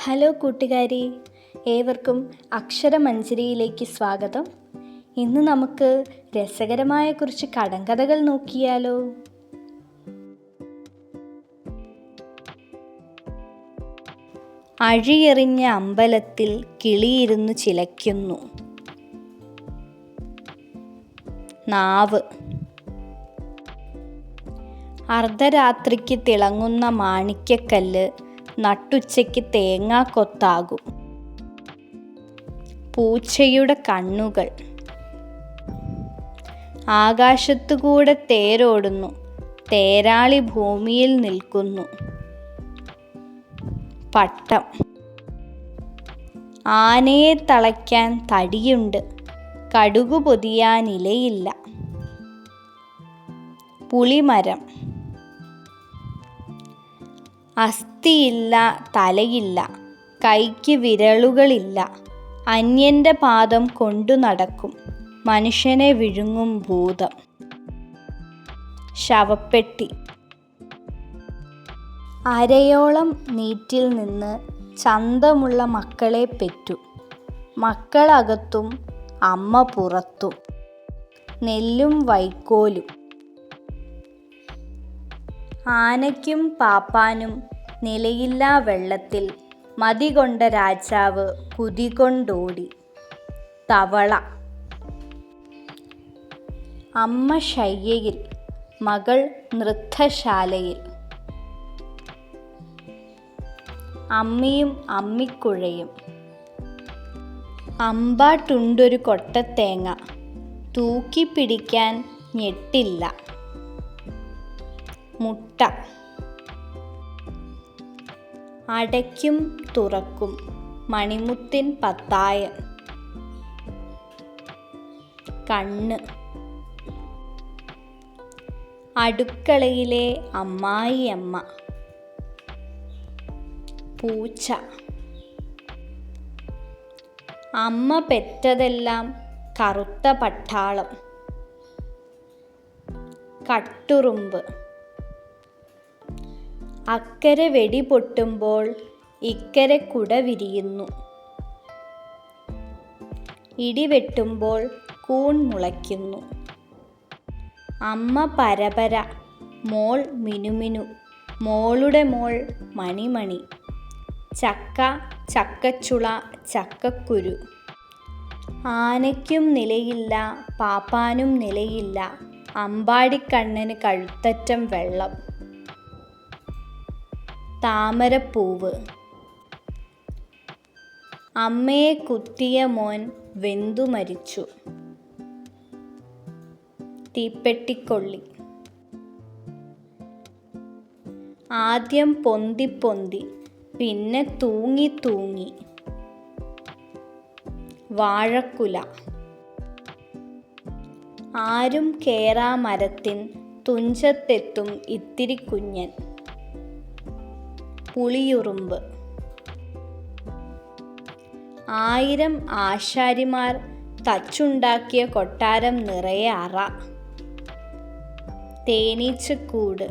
Hello കൂട്ടുകാരി, ഏവർക്കും അക്ഷരമഞ്ജരിയിലേക്ക് സ്വാഗതം. ഇന്ന് നമുക്ക് രസകരമായ കുറച്ച് കടങ്കഥകൾ നോക്കിയാലോ? അഴിയെറിഞ്ഞ അമ്പലത്തിൽ കിളിയിരുന്നു ചിലയ്ക്കുന്നു. നാവ്. അർദ്ധരാത്രിക്ക് തിളങ്ങുന്ന മാണിക്യക്കല്ല് നട്ടുച്ചയ്ക്ക് തേങ്ങാക്കൊത്താകും. പൂച്ചയുടെ കണ്ണുകൾ. ആകാശത്തുകൂടെ തേരോടുന്നു, തേരാളി ഭൂമിയിൽ നിൽക്കുന്നു. പട്ടം. ആനയെ തളയ്ക്കാൻ തടിയുണ്ട്, കടുകു പൊതിയാൻ ഇലയില്ല. പുളിമരം. അസ്ഥിയില്ല, തലയില്ല, കൈക്ക് വിരലുകളില്ല, അന്യന്റെ പാദം കൊണ്ടു നടക്കും, മനുഷ്യനെ വിഴുങ്ങും ഭൂതം. ശവപ്പെട്ടി. അരയോളം നീറ്റിൽ നിന്ന് ചന്തമുള്ള മക്കളെ പെറ്റു, മക്കളകത്തും അമ്മ പുറത്തും. നെല്ലും വൈക്കോലും. ആനയ്ക്കും പാപ്പാനും നിലയില്ലാ വെള്ളത്തിൽ മതികൊണ്ട രാജാവ് കുതികൊണ്ടോടി. തവള. അമ്മ ശയ്യയിൽ, മകൾ നൃത്തശാലയിൽ. അമ്മിയും അമ്മിക്കുഴയും. അമ്പാട്ടുണ്ടൊരു കൊട്ടത്തേങ്ങ, തൂക്കിപ്പിടിക്കാൻ ഞെട്ടില്ല. മുട്ട. അടയ്ക്കും തുറക്കും മണിമുത്തിൻ പത്തായം. കണ്ണ്. അടുക്കളയിലെ അമ്മായിയമ്മ. പൂച്ച. അമ്മ പെറ്റതെല്ലാം കറുത്ത പട്ടാളം. കട്ടുറുമ്പ്. അക്കരെ വെടി പൊട്ടുമ്പോൾ ഇക്കരെ കുട വിരിയുന്നു. ഇടിവെട്ടുമ്പോൾ കൂൺ മുളയ്ക്കുന്നു. അമ്മ പരപര, മോൾ മിനുമിനു, മോളുടെ മോൾ മണിമണി. ചക്ക, ചക്കച്ചുള, ചക്കക്കുരു. ആനയ്ക്കും നിലയില്ല, പാപ്പാനും നിലയില്ല, അമ്പാടിക്കണ്ണന് കഴുത്തറ്റം വെള്ളം. താമരപ്പൂവ്. അമ്മയെ കുത്തിയ മോൻ വെന്തു മരിച്ചു. തീപ്പെട്ടിക്കൊള്ളി. ആദ്യം പൊന്തി പൊന്തി, പിന്നെ തൂങ്ങി തൂങ്ങി. വാഴക്കുല. ആരും കേറാ മരത്തിൻ തുഞ്ചത്തെത്തും ഇത്തിരി കുഞ്ഞൻ. പുളിയുറുമ്പ്. 1000 ആശാരിമാർ തച്ചുണ്ടാക്കിയ കൊട്ടാരം നിറയെ അറ. തേനീച്ചക്കൂട്.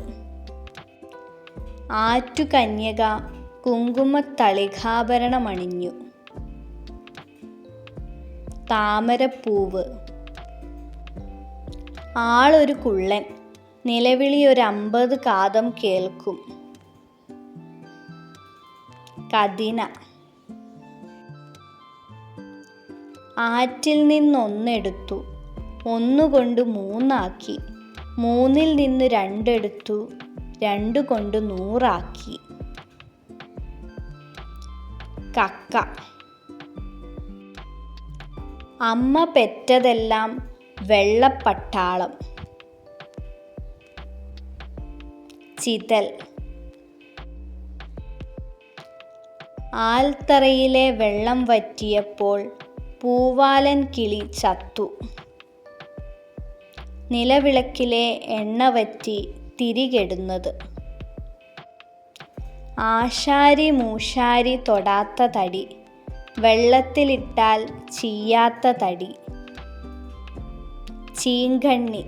ആറ്റുകന്യക കുങ്കുമത്തളികാഭരണമണിഞ്ഞു. താമരപ്പൂവ്. ആളൊരു കുള്ളൻ, നിലവിളി 50 കാതം കേൾക്കും. കതിന. ആറ്റിൽ നിന്നൊന്നെടുത്തു, ഒന്നുകൊണ്ട് 3 ആക്കി, 3-ൽ നിന്ന് 2 എടുത്തു, 2 കൊണ്ട് 100 ആക്കി. കക്ക. അമ്മ പെറ്റതെല്ലാം വെള്ളപ്പട്ടാളം. ചിതൽ. ആൽത്തറയിലെ വെള്ളം വറ്റിയപ്പോൾ പൂവാലൻ കിളി ചത്തു. നിലവിളക്കിലെ എണ്ണ വറ്റി തിരികെടുന്നത്. ആശാരി മൂശാരി തൊടാത്ത തടി, വെള്ളത്തിലിട്ടാൽ ചീയാത്ത തടി. ചീങ്കണ്ണി.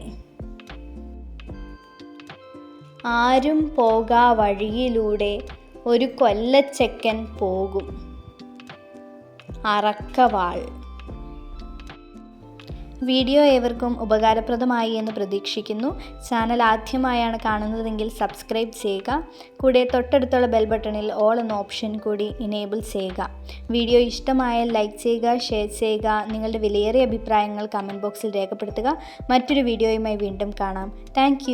ആരും പോകാ വഴിയിലൂടെ ഒരു കൊല്ലച്ചെക്കൻ പോകും. അറക്കവാൾ. വീഡിയോ ഏവർക്കും ഉപകാരപ്രദമായി എന്ന് പ്രതീക്ഷിക്കുന്നു. ചാനൽ ആദ്യമായാണ് കാണുന്നതെങ്കിൽ സബ്സ്ക്രൈബ് ചെയ്യുക. കൂടെ തൊട്ടടുത്തുള്ള ബെൽ ബട്ടണിൽ ഓൾ എന്ന ഓപ്ഷൻ കൂടി ഇനേബിൾ ചെയ്യുക. വീഡിയോ ഇഷ്ടമായാൽ ലൈക്ക് ചെയ്യുക, ഷെയർ ചെയ്യുക. നിങ്ങളുടെ വിലയേറിയ അഭിപ്രായങ്ങൾ കമൻറ്റ് ബോക്സിൽ രേഖപ്പെടുത്തുക. മറ്റൊരു വീഡിയോയുമായി വീണ്ടും കാണാം. താങ്ക്